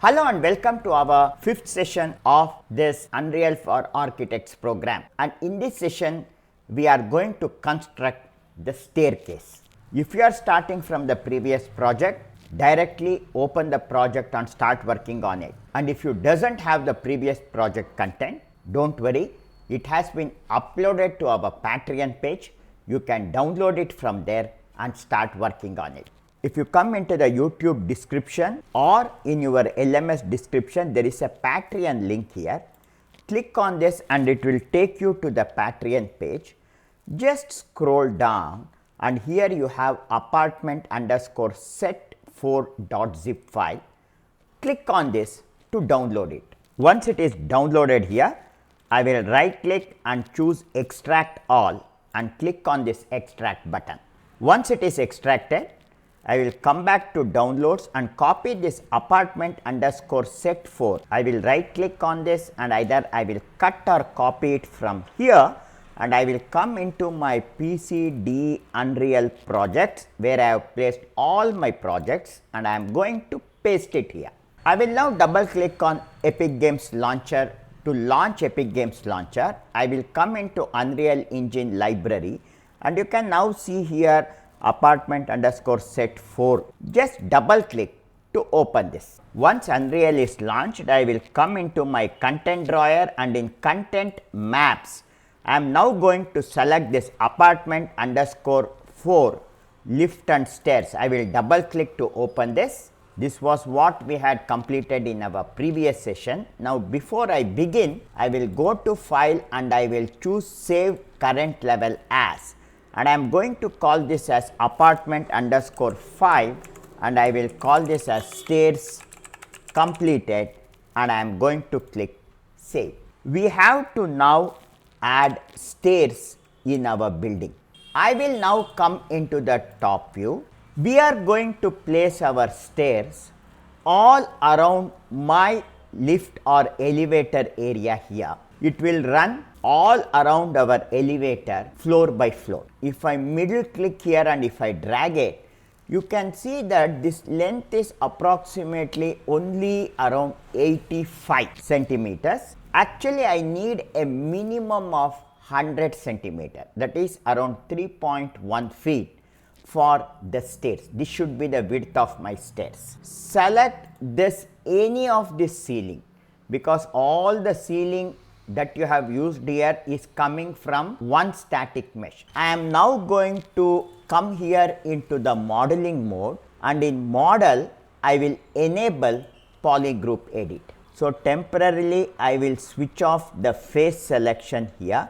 Hello and welcome to our fifth session of this Unreal for Architects program. And in this session, we are going to construct the staircase. If you are starting from the previous project, directly open the project and start working on it. And if you doesn't have the previous project content, don't worry, it has been uploaded to our Patreon page. You can download it from there and start working on it. If you come into the YouTube description or in your LMS description, there is a Patreon link here. Click on this and it will take you to the Patreon page. Just scroll down and here you have apartment_set4.zip file. Click on this to download it. Once it is downloaded here, I will right click and choose extract all and click on this extract button. Once it is extracted, I will come back to downloads and copy this apartment_set4. I will right click on this and either I will cut or copy it from here and I will come into my PCD Unreal projects where I have placed all my projects and I am going to paste it here. I will now double click on Epic Games Launcher. To launch Epic Games Launcher, I will come into Unreal Engine library and you can now see here apartment_set4. Just double click to open this. Once Unreal is launched, I will come into my content drawer and in content maps, I am now going to select this apartment_4 lift and stairs. I will double click to open this. This was what we had completed in our previous session. Now before I begin, I will go to file and I will choose save current level as. And I am going to call this as apartment_5 and I will call this as stairs completed and I am going to click save. We have to now add stairs in our building. I will now come into the top view. We are going to place our stairs all around my lift or elevator area here. It will run all around our elevator floor by floor. If I middle click here and if I drag it, you can see that this length is approximately only around 85 centimeters. Actually, I need a minimum of 100 centimeter, that is around 3.1 feet for the stairs. This should be the width of my stairs. Select this any of this ceiling because all the ceiling that you have used here is coming from one static mesh. I am now going to come here into the modeling mode and in model I will enable polygroup edit. So temporarily I will switch off the face selection here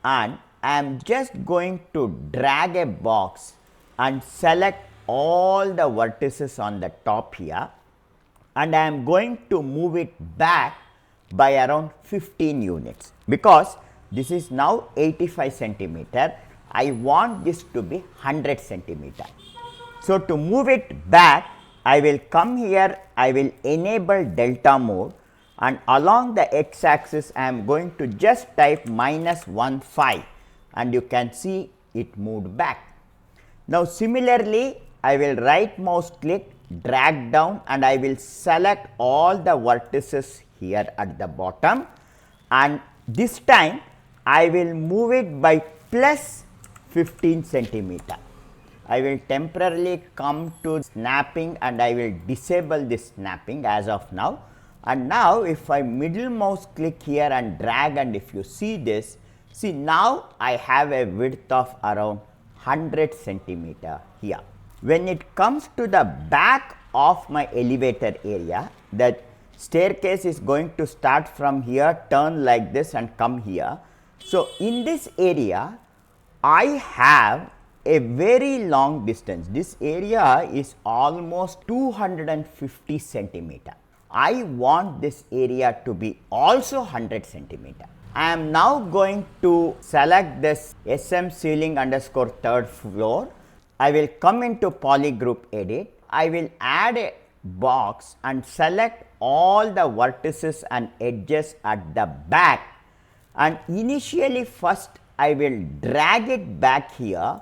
and I am just going to drag a box and select all the vertices on the top here and I am going to move it back by around 15 units because this is now 85 centimeter. I want this to be 100 centimeter. So to move it back, I will come here, I will enable delta mode and along the x axis I am going to just type -15 and you can see it moved back. Now similarly, I will right mouse click, drag down and I will select all the vertices here at the bottom and this time I will move it by plus 15 centimeter. I will temporarily come to snapping and I will disable this snapping as of now. And now if I middle mouse click here and drag and if you see this, see now I have a width of around 100 centimeter here. When it comes to the back of my elevator area, the staircase is going to start from here, turn like this and come here. So in this area, I have a very long distance. This area is almost 250 centimeter. I want this area to be also 100 centimeter. I am now going to select this SM ceiling underscore third floor. I will come into polygroup edit. I will add a box and select all the vertices and edges at the back and initially first I will drag it back here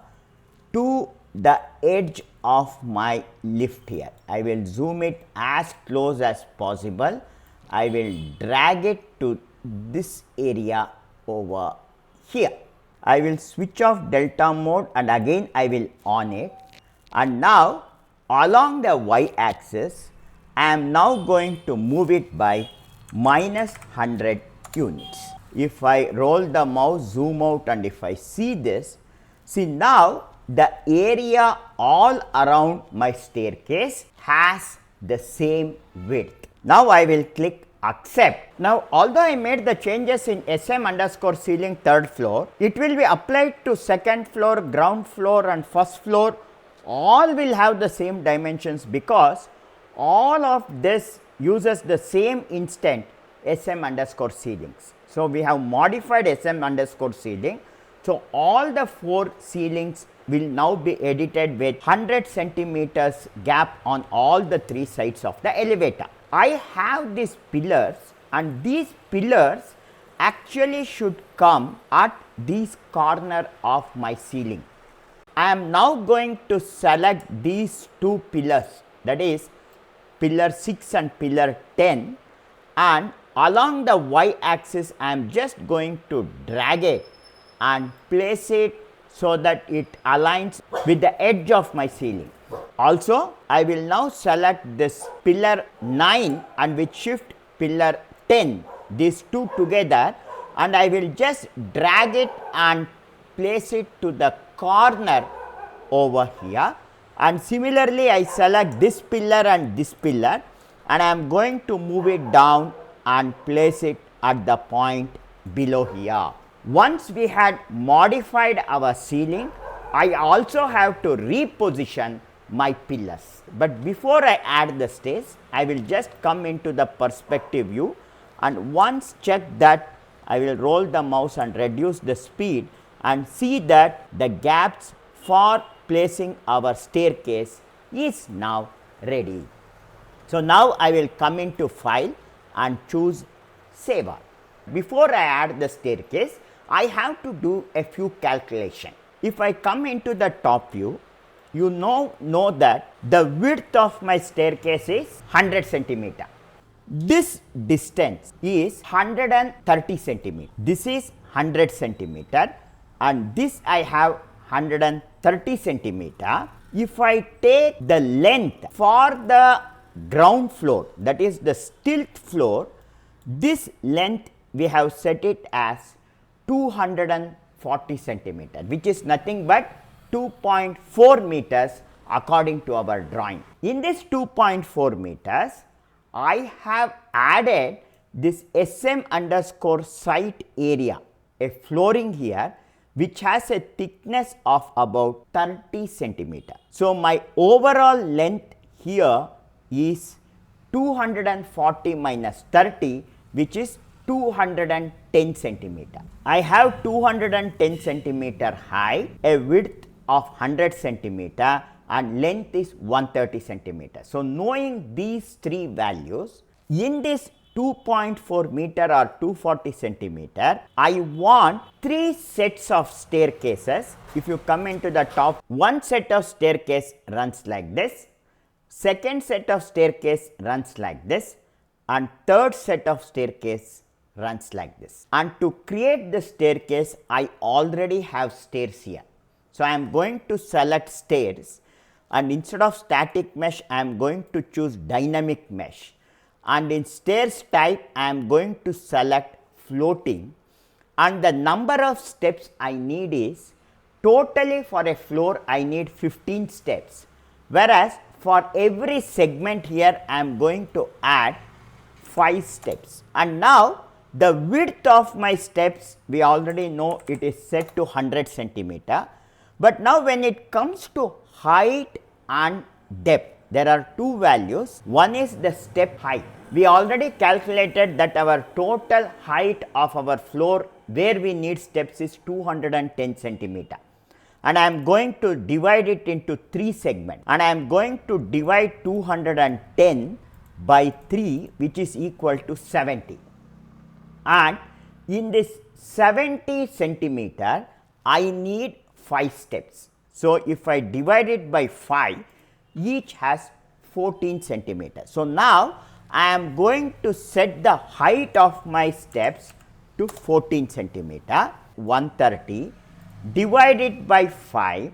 to the edge of my lift here. I will zoom it as close as possible. I will drag it to this area over here. I will switch off delta mode and again I will on it, and now along the y axis I am now going to move it by minus 100 units. If I roll the mouse, zoom out, and if I see this, see now the area all around my staircase has the same width. Now I will click accept. Now although I made the changes in SM underscore ceiling third floor, it will be applied to second floor, ground floor and first floor. All will have the same dimensions because all of this uses the same instant SM underscore ceilings. So we have modified SM underscore ceiling. So all the 4 ceilings will now be edited with 100 centimeters gap on all the 3 sides of the elevator. I have these pillars, and these pillars actually should come at this corner of my ceiling. I am now going to select these 2 pillars, that is pillar 6 and pillar 10, and along the y axis I am just going to drag it and place it so that it aligns with the edge of my ceiling. Also, I will now select this pillar 9 and with shift pillar 10, these 2 together, and I will just drag it and place it to the corner over here. And similarly, I select this pillar and this pillar, and I am going to move it down and place it at the point below here. Once we had modified our ceiling, I also have to reposition my pillars. But before I add the stairs, I will just come into the perspective view, and once check that, I will roll the mouse and reduce the speed and see that the gaps for placing our staircase is now ready. So now I will come into file and choose save all. Before I add the staircase, I have to do a few calculations. If I come into the top view, you know that the width of my staircase is 100 centimeter. This distance is 130 centimeter. This is 100 centimeter, and this I have 130 centimeter. If I take the length for the ground floor, that is the stilt floor, this length we have set it as 240 centimeter, which is nothing but 2.4 meters according to our drawing. In this 2.4 meters, I have added this SM underscore site area, a flooring here, which has a thickness of about 30 centimeter. So my overall length here is 240 minus 30, which is 210 centimeter. I have 210 centimeter height, a width of 100 centimeter, and length is 130 centimeter. So knowing these 3 values, in this 2.4 meter or 240 centimeter, I want 3 sets of staircases. If you come into the top, one set of staircase runs like this, second set of staircase runs like this, and third set of staircase runs like this. And to create the staircase, I already have stairs here. So I am going to select stairs, and instead of static mesh, I am going to choose dynamic mesh. And in stairs type, I am going to select floating, and the number of steps I need is, totally for a floor I need 15 steps, whereas for every segment here I am going to add 5 steps. And now the width of my steps, we already know it is set to 100 centimeter, but now when it comes to height and depth, there are 2 values. One is the step height. We already calculated that our total height of our floor where we need steps is 210 centimeter, and I am going to divide it into 3 segments, and I am going to divide 210 by 3, which is equal to 70. And in this 70 centimeter, I need 5 steps. So, if I divide it by 5, each has 14 centimeters. So, now I am going to set the height of my steps to 14 centimeter. 130 divided by 5,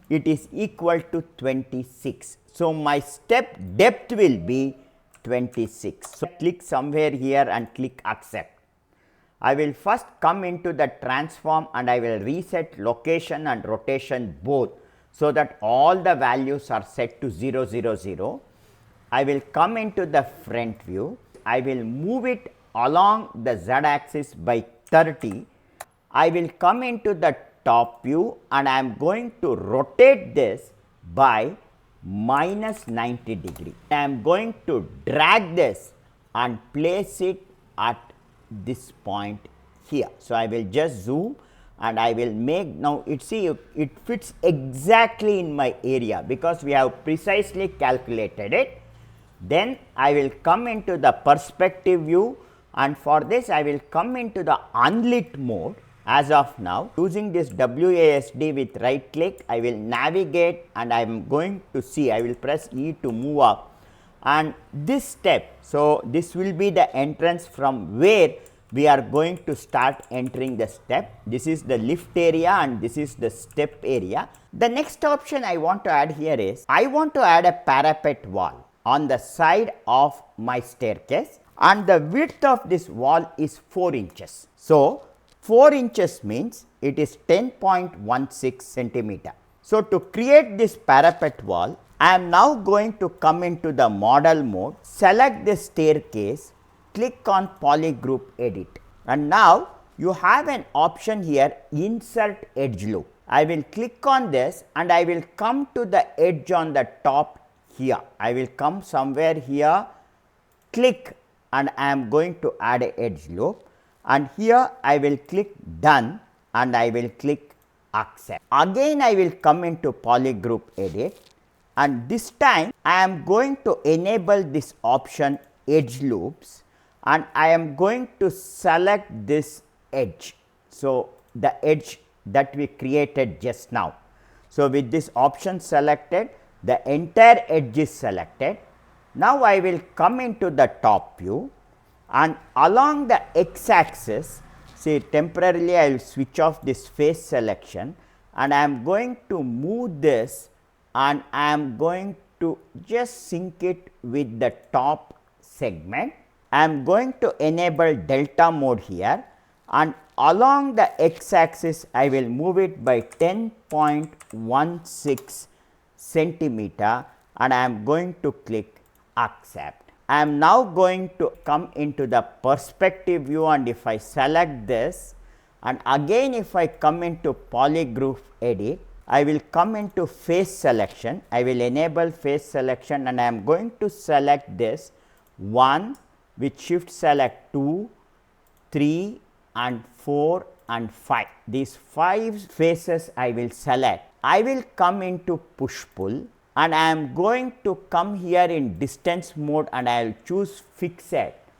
it is equal to 26. So, my step depth will be 26. So, click somewhere here and click accept. I will first come into the transform and I will reset location and rotation both, so that all the values are set to 0, 0, 0. I will come into the front view. I will move it along the z axis by 30. I will come into the top view and I am going to rotate this by minus 90 degree. I am going to drag this and place it at this point here. So, I will just zoom and I will make, now it fits exactly in my area because we have precisely calculated it. Then I will come into the perspective view, and for this I will come into the unlit mode. As of now, using this WASD with right click, I will navigate and I am going to see, I will press E to move up, and this step. So, this will be the entrance from where we are going to start entering the step. This is the lift area and this is the step area. The next option I want to add here is, I want to add a parapet wall on the side of my staircase, and the width of this wall is 4 inches. So, 4 inches means it is 10.16 centimeter. So, to create this parapet wall, I am now going to come into the model mode, select the staircase, click on polygroup edit, and now you have an option here, insert edge loop. I will click on this and I will come to the edge on the top here. I will come somewhere here, click, and I am going to add a edge loop, and here I will click done and I will click accept. Again I will come into polygroup edit, and this time I am going to enable this option edge loops, and I am going to select this edge. So, the edge that we created just now. So, with this option selected, the entire edge is selected. Now, I will come into the top view, and along the x axis, see, temporarily I will switch off this face selection, and I am going to move this, and I am going to just sync it with the top segment. I am going to enable delta mode here, and along the x axis I will move it by 10.16 centimeter, and I am going to click accept. I am now going to come into the perspective view, and if I select this, and again if I come into polygroup edit, I will come into face selection. I will enable face selection, and I am going to select this 1 with shift select 2, 3 and 4 and 5. These 5 faces I will select. I will come into push pull, and I am going to come here in distance mode, and I will choose fixed,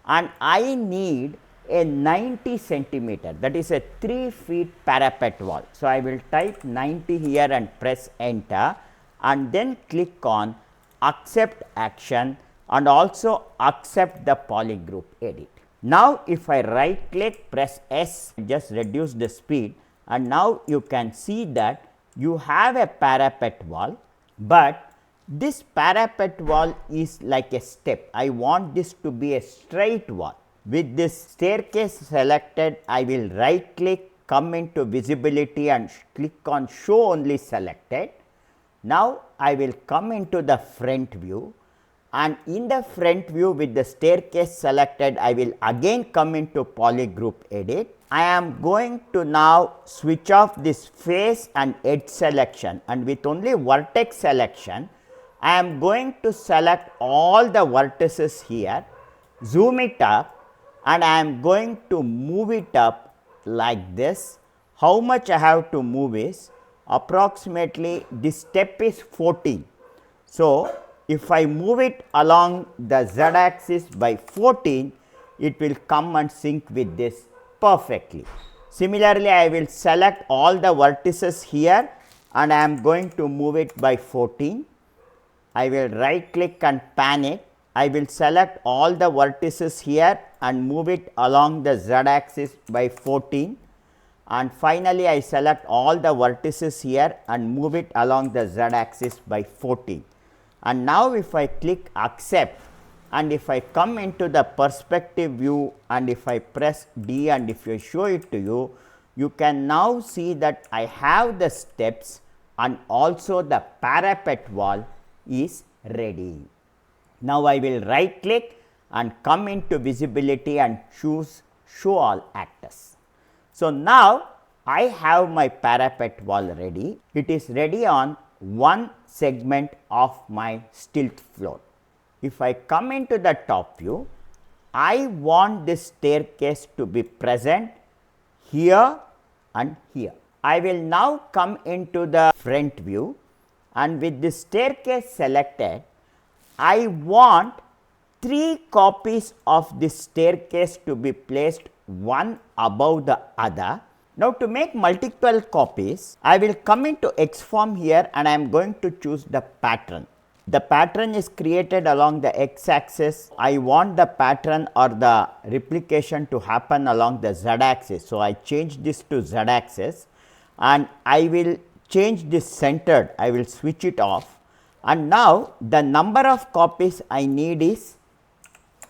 and I need a 90 centimeter, that is a 3 feet parapet wall. So, I will type 90 here and press enter, and then click on accept action and also accept the polygroup edit. Now, if I right click, press S, just reduce the speed, and now you can see that you have a parapet wall, but this parapet wall is like a step. I want this to be a straight wall. With this staircase selected, I will right click, come into visibility and click on show only selected. Now, I will come into the front view, and in the front view with the staircase selected, I will again come into polygroup edit. I am going to now switch off this face and edge selection, and with only vertex selection, I am going to select all the vertices here, zoom it up, and I am going to move it up like this. How much I have to move is approximately this step is 14. So, if I move it along the z axis by 14, it will come and sync with this perfectly. Similarly, I will select all the vertices here, and I am going to move it by 14. I will right click and pan it. I will select all the vertices here and move it along the z axis by 14, and finally, I select all the vertices here and move it along the z axis by 14. And now, if I click accept and if I come into the perspective view and if I press D and if I show it to you, you can now see that I have the steps and also the parapet wall is ready. Now, I will right click and come into visibility and choose show all actors. So, now I have my parapet wall ready. It is ready on one segment of my stilt floor. If I come into the top view, I want this staircase to be present here and here. I will now come into the front view, and with this staircase selected, I want 3 copies of this staircase to be placed one above the other. Now, to make multiple copies, I will come into Xform here and I am going to choose the pattern. The pattern is created along the x axis. I want the pattern or the replication to happen along the z axis. So, I change this to z axis and I will change this centered. I will switch it off, and now the number of copies I need is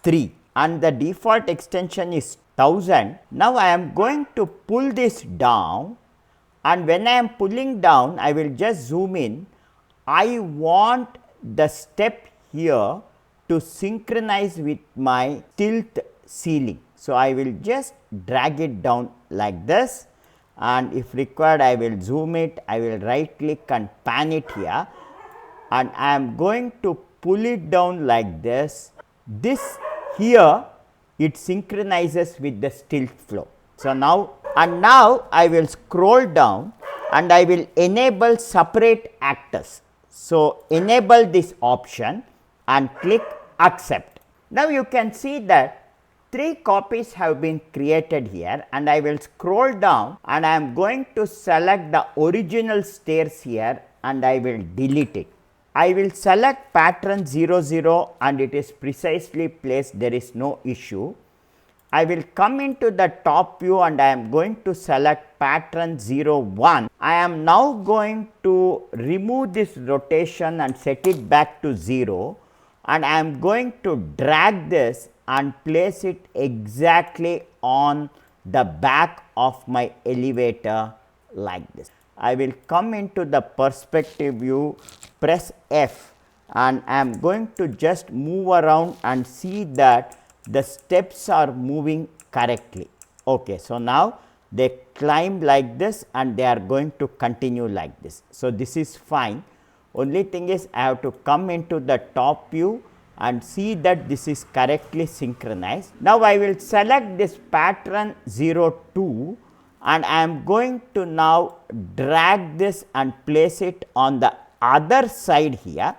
3 and the default extension is 1000. Now, I am going to pull this down, and when I am pulling down, I will just zoom in. I want the step here to synchronize with my stilt ceiling. So, I will just drag it down like this, and if required I will zoom it, I will right click and pan it here, and I am going to pull it down like this. This here it synchronizes with the stilt flow. So, now I will scroll down and I will enable separate actors. So, enable this option and click accept. Now, you can see that 3 copies have been created here, and I will scroll down and I am going to select the original stairs here and I will delete it. I will select pattern 00 and it is precisely placed, there is no issue. I will come into the top view and I am going to select pattern 01. I am now going to remove this rotation and set it back to 0, and I am going to drag this and place it exactly on the back of my elevator like this. I will come into the perspective view, press F, and I am going to just move around and see that the steps are moving correctly. Okay. So, now they climb like this and they are going to continue like this. So, this is fine. Only thing is I have to come into the top view and see that this is correctly synchronized. Now, I will select this pattern 02 and I am going to now drag this and place it on the other side here.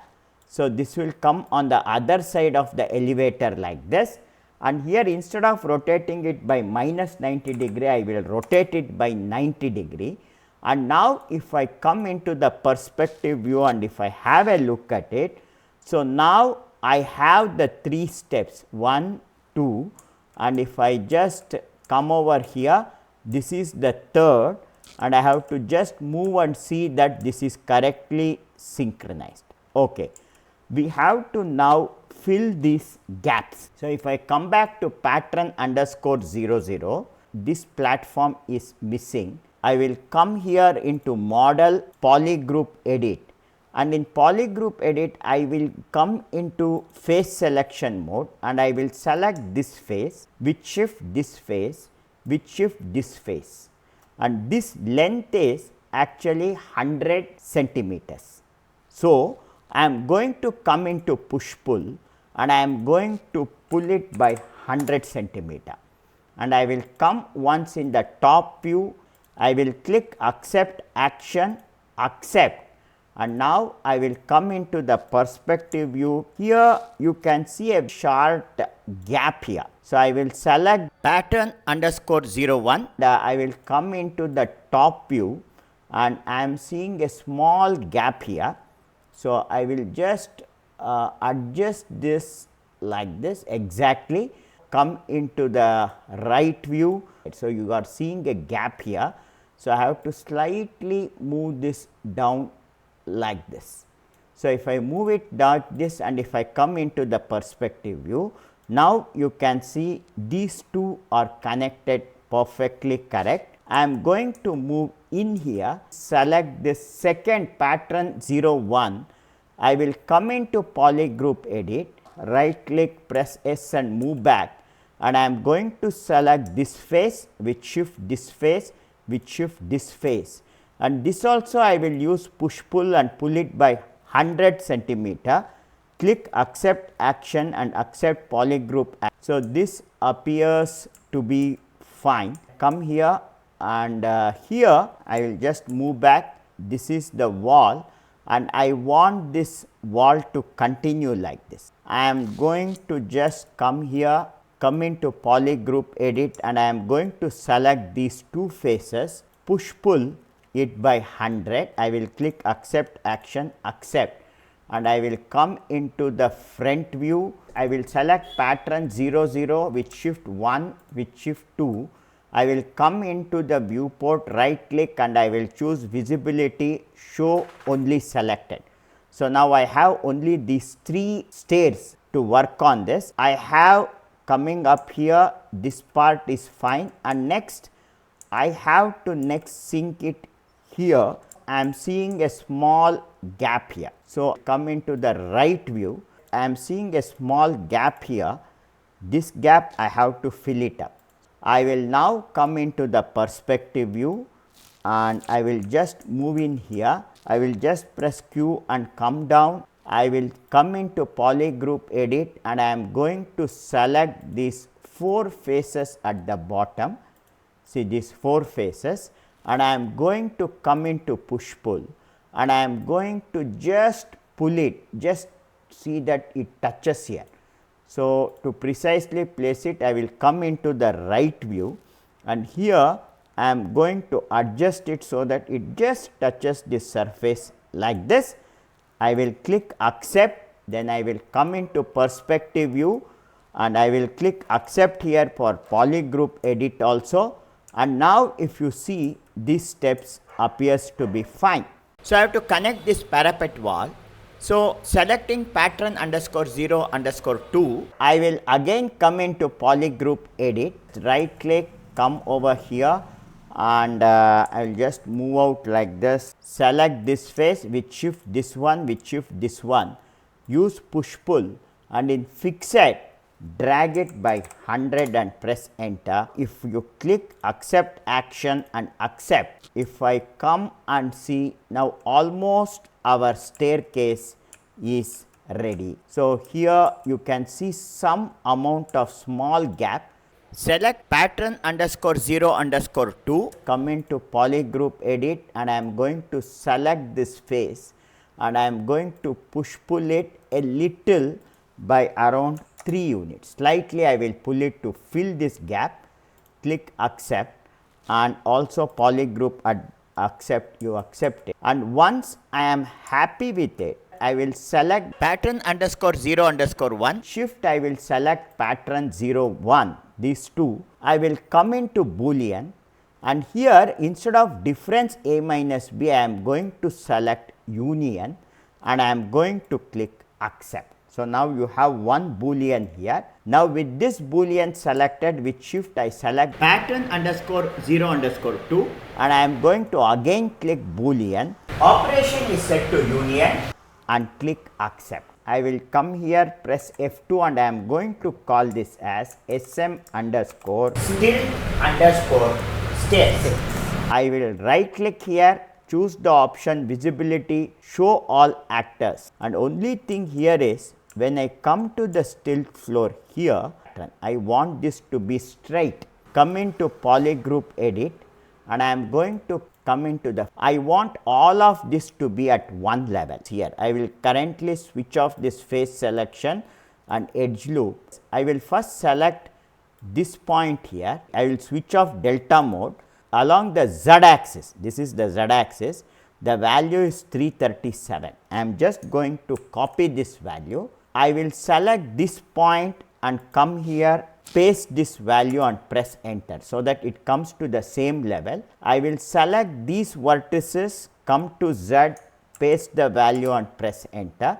So, this will come on the other side of the elevator like this, and here instead of rotating it by minus 90 degree, I will rotate it by 90 degree. And now, if I come into the perspective view and if I have a look at it, so now I have the 3 steps 1, 2, and if I just come over here, this is the third, and I have to just move and see that this is correctly synchronized. Okay. We have to now fill these gaps. So, if I come back to pattern underscore 00, this platform is missing. I will come here into model polygroup edit, and in polygroup edit I will come into face selection mode and I will select this face, with shift this face, with shift this face, and this length is actually 100 centimeters. So, I am going to come into push pull and I am going to pull it by 100 centimeter, and I will come once in the top view. I will click accept action, accept, and now I will come into the perspective view. Here you can see a short gap here. So, I will select pattern underscore 01, I will come into the top view and I am seeing a small gap here. So, I will just adjust this like this exactly, come into the right view. So, you are seeing a gap here. So, I have to slightly move this down like this. So, if I move it like this and if I come into the perspective view, now you can see these two are connected perfectly correct. I am going to move in here, select this second pattern 01. I will come into polygroup edit, right click, press S and move back, and I am going to select this face with shift this face with shift this face, and this also I will use push pull and pull it by 100 centimeter. Click accept action and accept polygroup. So, this appears to be fine. Come here and here I will just move back. This is the wall and I want this wall to continue like this. I am going to just come here, come into polygroup edit, and I am going to select these two faces, push pull it by 100. I will click accept action, accept, and I will come into the front view. I will select pattern 00 with shift 1 with shift 2. I will come into the viewport, right click, and I will choose visibility, show only selected. So, now I have only these 3 stairs to work on this. I have coming up here, this part is fine, and next I have to next sync it here. I am seeing a small gap here. So, come into the right view, I am seeing a small gap here. This gap I have to fill it up. I will now come into the perspective view and I will just move in here. I will just press Q and come down. I will come into polygroup edit and I am going to select these 4 faces at the bottom. See these 4 faces, and I am going to come into push pull and I am going to just pull it, just see that it touches here. So, to precisely place it, I will come into the right view and here I am going to adjust it so that it just touches this surface like this. I will click accept, then I will come into perspective view and I will click accept here for polygroup edit also, and now if you see these steps appears to be fine. So, I have to connect this parapet wall. So, selecting pattern underscore 0 underscore 2, I will again come into polygroup edit, right click, come over here and I will just move out like this, select this face with shift this one with shift this one, use push pull and in fixed drag it by 100 and press enter. If you click accept action and accept, if I come and see, now almost our staircase is ready. So, here you can see some amount of small gap. Select pattern underscore 0 underscore 2, come into polygroup edit and I am going to select this face and I am going to push pull it a little by around 3 units. Slightly I will pull it to fill this gap, click accept and also polygroup accept, you accept it, and once I am happy with it, I will select pattern underscore 0 underscore 1, shift I will select pattern 01, these two. I will come into boolean and here instead of difference A minus B, I am going to select union and I am going to click accept. So, now you have one boolean here. Now, with this boolean selected with shift I select pattern underscore 0 underscore 2 and I am going to again click boolean, operation is set to union and click accept. I will come here, press F2 and I am going to call this as SM underscore stilt underscore stair. I will right click here, choose the option visibility, show all actors, and only thing here is when I come to the stilt floor here, I want this to be straight. Come into polygroup edit and I am going to come into the, I want all of this to be at one level here. I will currently switch off this face selection and edge loop. I will first select this point here. I will switch off delta mode. along the z axis, this is the z axis, the value is 337. I am just going to copy this value. I will select this point and come here, paste this value and press enter, so that it comes to the same level. I will select these vertices, come to Z, paste the value and press enter.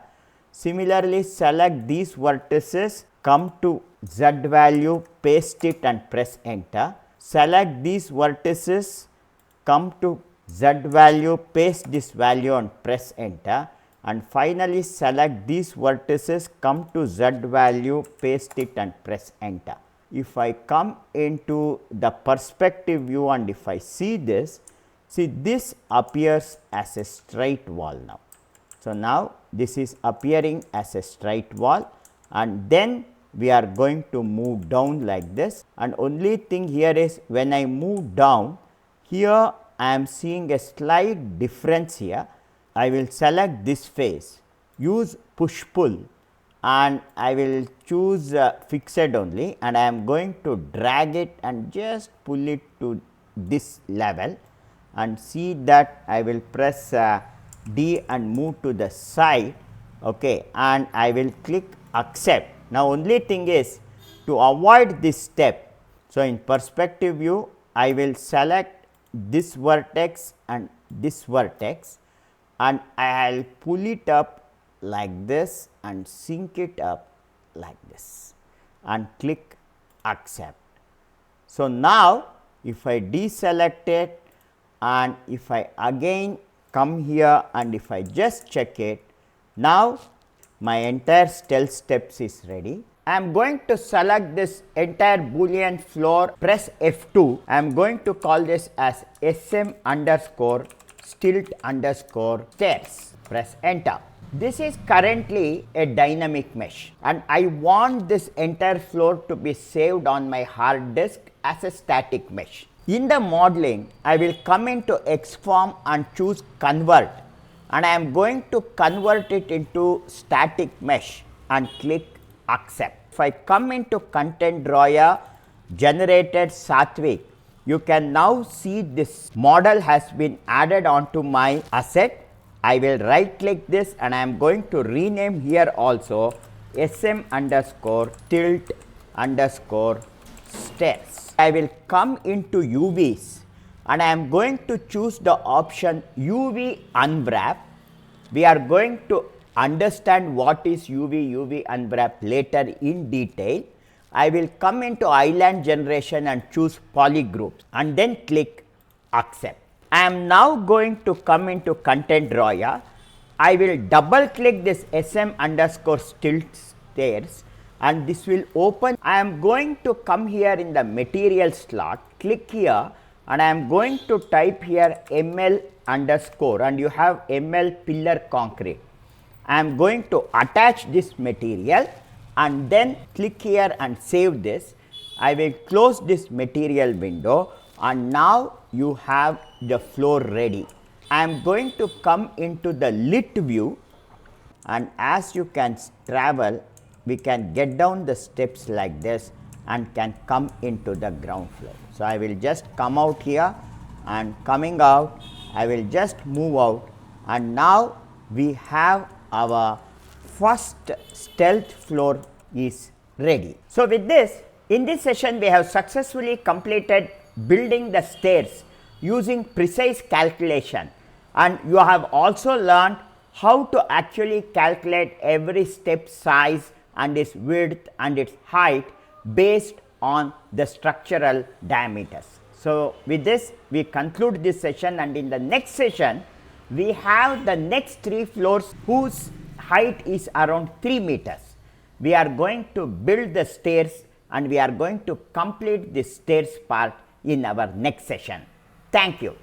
Similarly, select these vertices, come to Z value, paste it and press enter. Select these vertices, come to Z value, paste this value and press enter. And finally, select these vertices, come to Z value, paste it and press enter. If I come into the perspective view and if I see this, see this appears as a straight wall now. So, now this is appearing as a straight wall, and then we are going to move down like this, and only thing here is when I move down here, I am seeing a slight difference here. I will select this face, use push pull, and I will choose fixed only, and I am going to drag it and just pull it to this level, and see that I will press D and move to the side, okay, and I will click accept. Now, only thing is to avoid this step. So, in perspective view, I will select this vertex and this vertex, and I will pull it up like this and sink it up like this and click accept. So, now if I deselect it and if I again come here and if I just check it, now my entire Stilt steps is ready. I am going to select this entire Boolean floor, press F2. I am going to call this as SM underscore Stilt underscore stairs. Press enter. This is currently a dynamic mesh, and I want this entire floor to be saved on my hard disk as a static mesh. In the modeling, I will come into Xform and choose convert, and I am going to convert it into static mesh and click accept. If I come into content drawer, generated Satvik, you can now see this model has been added onto my asset. I will right click this and I am going to rename here also SM underscore Stilt underscore stairs. I will come into UVs and I am going to choose the option UV unwrap. We are going to understand what is UV unwrap later in detail. I will come into island generation and choose polygroups and then click accept. I am now going to come into content drawer. I will double click this SM underscore Stilt stairs and this will open. I am going to come here in the material slot, click here and I am going to type here ML underscore and you have ML pillar concrete. I am going to attach this material and then click here and save this. I will close this material window and now you have the floor ready. I am going to come into the lit view and as you can travel, we can get down the steps like this and can come into the ground floor. So, I will just come out here and coming out, I will just move out and now we have our first Stilt floor is ready. So, with this, in this session we have successfully completed building the stairs using precise calculation, and you have also learned how to actually calculate every step size and its width and its height based on the structural diameters. So, with this we conclude this session, and in the next session we have the next 3 floors whose height is around 3 meters. We are going to build the stairs and we are going to complete this stairs part in our next session. Thank you.